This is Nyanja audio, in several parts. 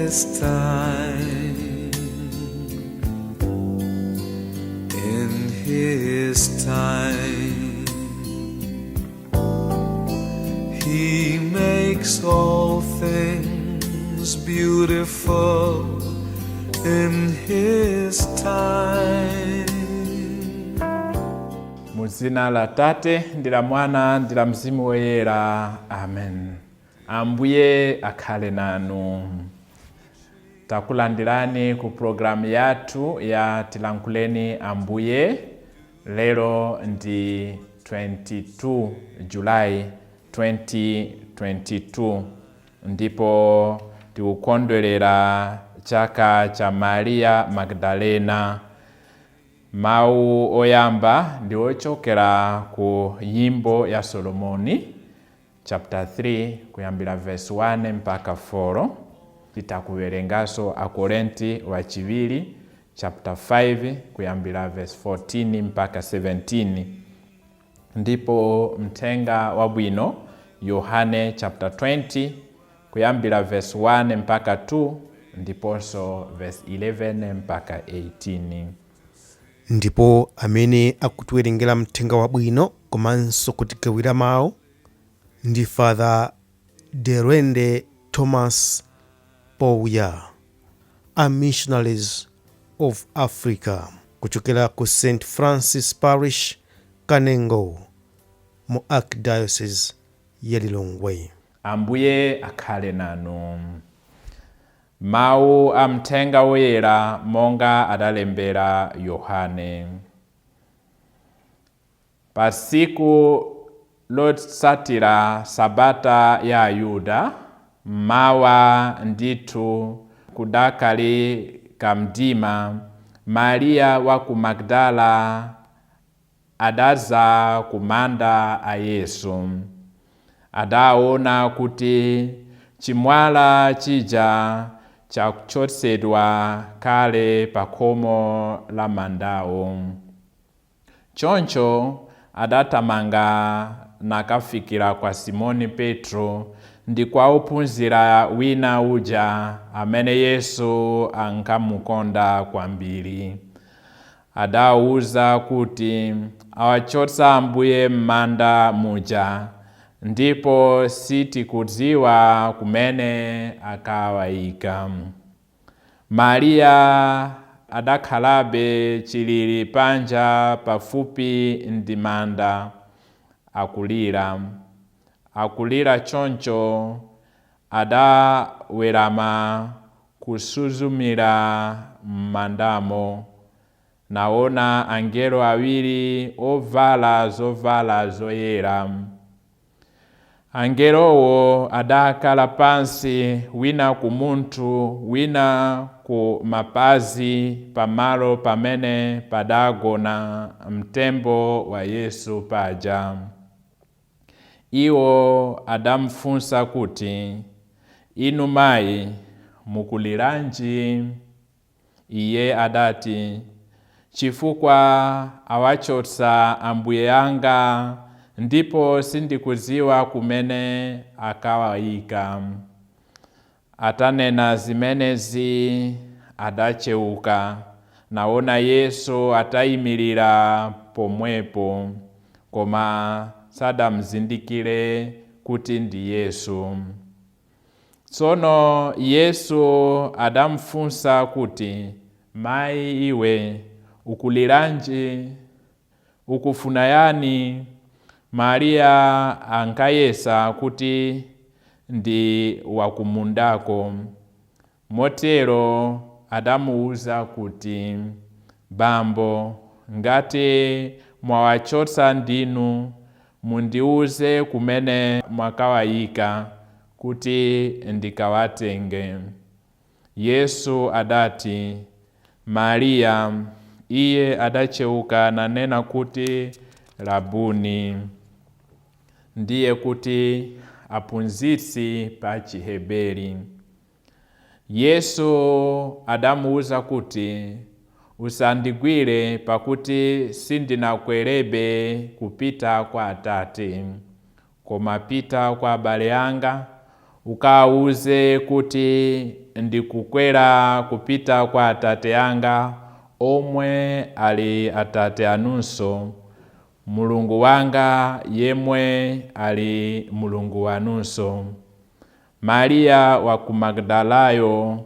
his time, in his time, he makes all things beautiful in his time. Muzina la Tate, ndi la Mwana, ndi la Mzimu woyera. Amen. Ambuye akhale nanu. Takulandirani ku programu yathu ya Tilankhuleni Ambuye. Lero ndi 22 July 2022. Ndipo tikukondwerera chaka cha Maria Magdalena. Mau oyamba ndi ochokera ku nyimbo ya Solomoni chapter 3 kuyambira verse 1 mpaka 4. Titakuwerengaso Akorinti wachiviri chapter 5 kuyambira verse 14 mpaka 17. Ndipo mthenga wabwino Yohane chapter 20 kuyambira verse 1 mpaka 2 ndiponso verse 11 mpaka 18. Ndipo amene akutiwerengera mthenga wabwino komanso kutigawira mawu ndi Father Derende Thomas Pouya, a missionaries of Africa, kuchokera ku St. Francis Parish, Kanengo, mu Archdiocese ya Lilongwe. Ambuye akhale nanu. Mau a mthenga woyera monga adalembera Yohane. Pasiku lotsatira sabata ya Ayuda, mawa ndithu kudakali kamdima, Maria wa ku Magdala adaza kumanda a Yesu. Adaona kuti chimwala chija chachotsedwa kale pa khomo la mandawo. Choncho adatamanga nakafikira kwa Simoni Petro ndi kwa ophunzira wina uja amene Yesu ankamukonda kwambiri. Adawuza kuti awachotsa Ambuye m'manda muja, ndipo sitikudziwa kumene akawayika. Maria adakhalabe chilili panja pafupi ndi manda, akulira choncho adawerama kusuzumira m'mandamo. Naona angelo awiri ovala zovala zoyera. Angelowo adakhala pansi, wina ku munthu, wina ku mapazi, pamalo pamene padagona mtembo wa Yesu paja. Iwo adamufunsa kuti, inu mayi, mukuliranji? Iye adati, chifukwa awachotsa Ambuye anga, ndipo sindikudziwa kumene akawayika. Atanena zimenezi adacheuka, naona Yesu atayimirira pomwepo, koma sadamuzindikire kuti ndi Yesu. Tsono Yesu adamufunsa kuti, mayi iwe, ukuliranji? Ukufuna yani? Maria ankayesa kuti ndi wakumundako. Motero adamuuza kuti, bambo, ngati mwawachotsa ndinu, mundiuze kumene mwakawayika kuti ndikawatenge. Yesu adati, Maria. Iye adacheuka nanena kuti, Rabuni, ndiye kuti aphunzitsi pa Chiheberi. Yesu adamuuza kuti, usandigwire pakuti sindinakwerebe kupita kwa Atate, koma pita kwa abale anga ukawuze kuti ndikukwera kupita kwa Atate anga, omwe ali Atate anunso, Mulungu wanga yemwe ali Mulungu wanunso. Maria wa ku Magdalayo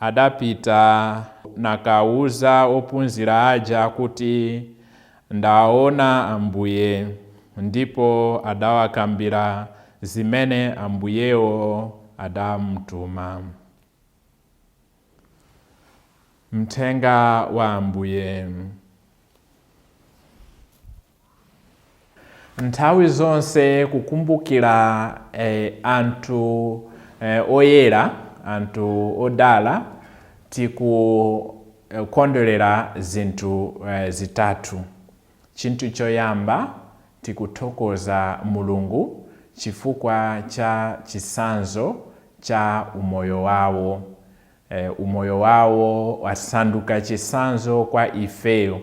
adapita nakawuza ophunzira aja kuti ndaona Ambuye, ndipo adawakambira zimene Ambuyewo adamtuma. Mthenga wa Ambuye. Nthawi zonse kukumbukira anthu oyera, anthu odala, tikukondwerera zinthu zitatu. Chinthu choyamba tikuthokoza Mulungu chifukwa cha chisanzo cha umoyo wawo. Umoyo wawo wasanduka chisanzo kwa ifeyo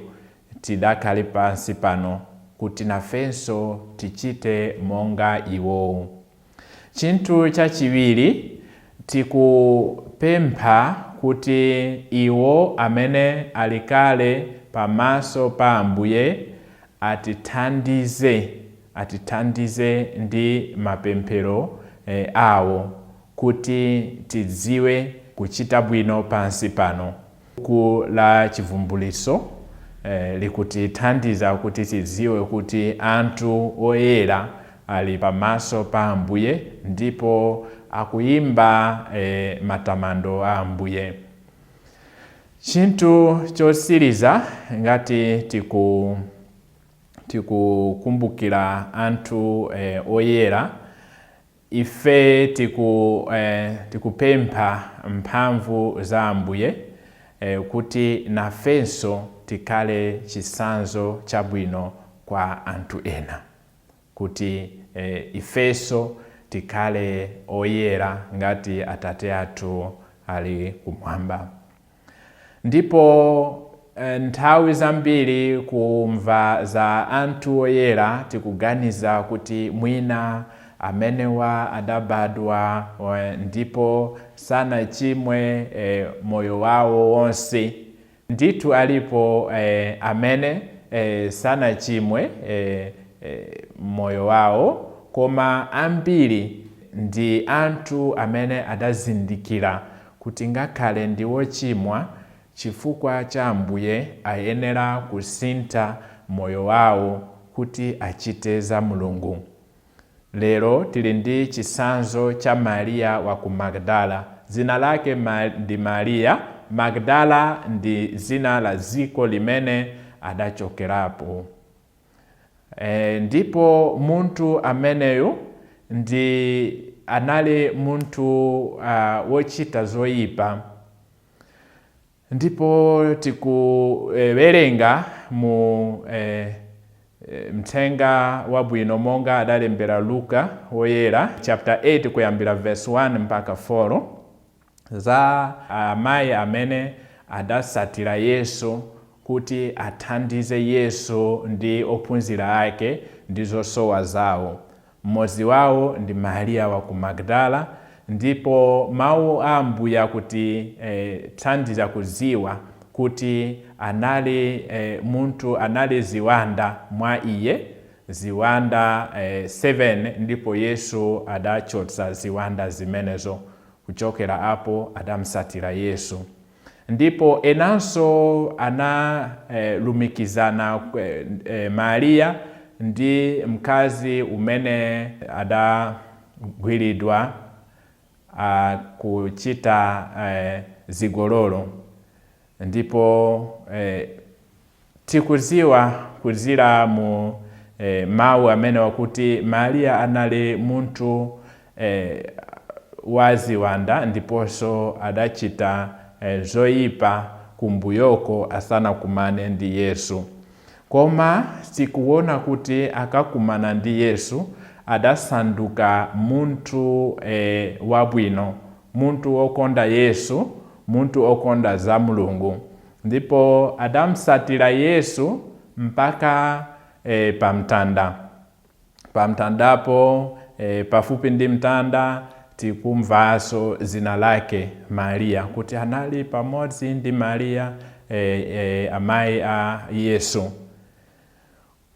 tidakhale pansi pano, kuti nafenso tichite monga iwo. Chinthu chachiwiri tikupempha kuti iwo amene alikale pamaso pa Ambuye atithandize ndi mapemphero awo, kuti tidziwe kuchita bwino pansi pano. Buku la Chivumbulitso likutithandiza kuti tidziwe kuti anthu oyera ali pamaso pa Ambuye ndipo akuyimba matamando a Ambuye. Chinthu chosiriza ngati tikukumbukira anthu oyera, ife tikupempha mphamvu za Ambuye kuti nafenso tikhale chisanzo chabwino kwa anthu ena, kuti ifenso tikhale oyera ngati Atate athu ali kumwamba. Ndipo nthawi zambiri kumva za anthu oyera tikuganiza kuti mwina amenewa adabadwa ndipo sanachimwe moyo wawo wonse. Ndithu alipo amene sanachimwe moyo wawo, koma ambiri ndi anthu amene adazindikira kuti ngakhale ndi wochimwa, chifukwa cha Ambuye ayenera kusintha moyo wawo kuti achite za Mulungu. Lero tili ndi chisanzo cha Maria wa ku Magdala. Zina lake ndi Maria. Magdala ndi zina la dziko limene adachokerapo. Ndipo munthu ameneyo anali munthu wochita zoyipa. Ndipo tikuwerenga mu mthenga wabwino monga adalembera Luka woyera chapter 8 kuyambira verse 1 mpaka 4, za amayi amene adasatira Yesu kuti athandize Yesu ndi ophunzira ake ndi zosowa zawo. Mmodzi wawo ndi Maria wa ku Magdala. Ndipo mawu a Ambuye kuti thandiza kuziwa kuti anali munthu anali ziwanda mwa iye, ziwanda 7, ndipo Yesu adachotsa ziwanda zimenezo. Kuchokera apo adamsatira Yesu. Ndipo enanso analumikizana Maria ndi mkazi umene adagwiridwa kuchita zigololo. Ndipo tikuziwa kuzira mu mawu amene wakuti Maria anali munthu waziwanda, ndiponso adachita zoyipa kumbuyoko asanakumane ndi Yesu. Koma tikuona kuti akakumana ndi Yesu adasanduka munthu wabwino, munthu okonda Yesu, munthu okonda za Mulungu. Ndipo adamsatira Yesu mpaka pamtanda. Pamtandapo pafupi ndi mtanda tikumvaso zina lake Maria kuti anali pamodzi ndi Maria amayi a Yesu,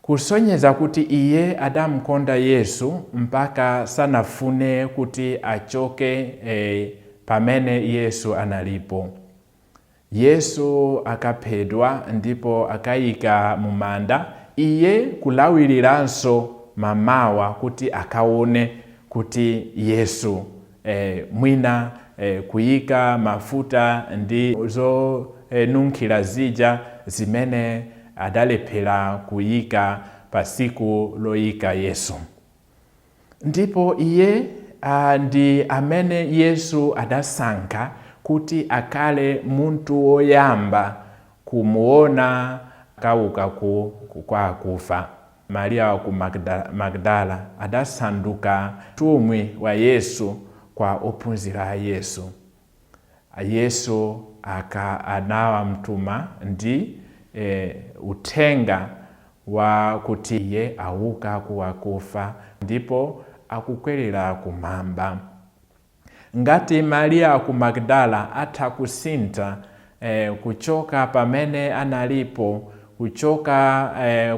kusonyeza kuti iye adamkonda Yesu mpaka sanafune kuti achoke pamene Yesu analipo. Yesu akaphedwa ndipo akayika mumanda, iye kulawiriranso mamawa kuti akaone kuti Yesu mwina kuyika mafuta ndi nunkhira zija zimene adalephera kuyika pasiku loyika Yesu. Ndipo iye ndi amene Yesu adasankha kuti akale muntu woyamba kumuona kauka kwa akufa. Maria wa ku Magdala adasanduka mtumwi wa Yesu kwa ophunzira a Yesu. Yesu anawa mtuma ndi uthenga wa kuti iye auka kwa akufa ndipo akukwerera kumwamba. Ngati Maria ku Magdala atakusintha kuchoka pamene analipo, kuchoka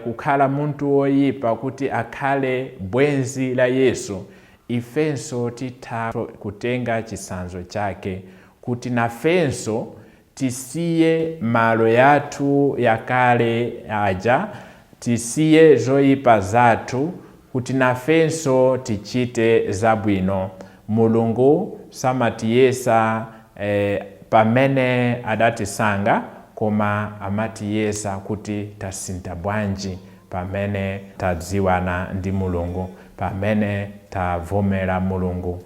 kukhala muntu woyipa kuti akhale bwenzi la Yesu, ifenso titha kutenga chisanzo chake kuti nafenso tisiye malo yathu yakale aja, tisiye zoyipa zathu kuti nafenso tichite zabwino. Mulungu samatiyesa pamene adatisanga, koma amatiyesa kuti tasintha bwanji pamene tadziwana ndi Mulungu, pamene tavomera Mulungu.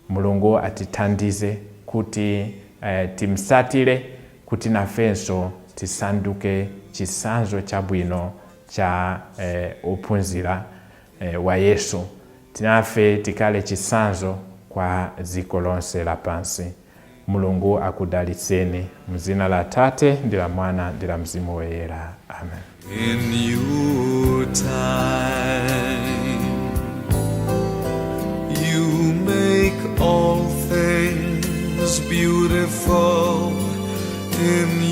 Mulungu atithandize kuti timsatire kuti nafenso tisanduke chisanzo chabwino cha ophunzira wa Yesu. Tinafe tikale chisanzo kwa dziko lonse lapansi. Mulungu akudalitseni mzina la Tate ndi la Mwana ndi la Mzimu Woyera. Amen. In your time, you make all things beautiful. In